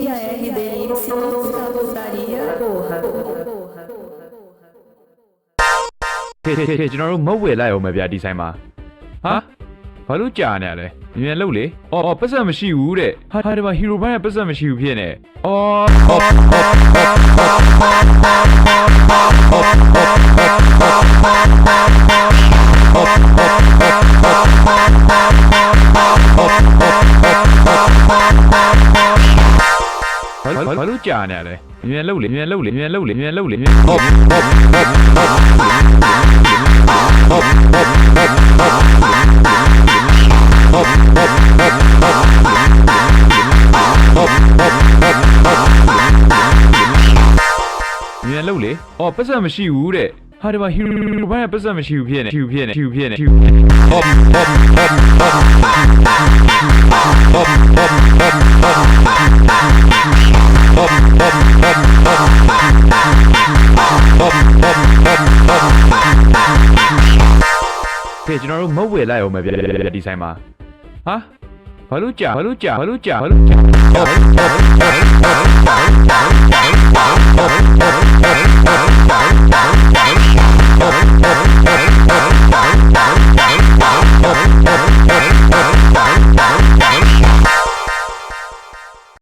Inicia RDI, Sinusta Putaria, porra. ကျွန်တော်တို့မဟုတ်ဝယ်လိုက်အောင်မဗျာဒီဆိုင်မှာဟာဘာလို့ကြာနေရလဲမြန်လို့လေအော်ပတ်စံမရှိဘူးတဲ့ဟာဒီမှာဟီရိုဘိုင်းကပတ်စံမရှိဘူးဖြစ်နေဘာလို့ကြာနေရလဲမြန်လို့လေမြန်လို့လေမြန်လို့လေမြန်လို့လေမြန်လို့လေအော်ပတ်စံမရှိဘူးတဲ့ဟာဒီမှာဟီရိုဘိုင်းကပတ်စံမရှိဘူးဖြစ်နေကျွန်တော်တို့မဟုတ်ဝယ်လိုက်အောင်မဗျာဒီဆိုင်မှာဟာဘာလို့ကြာ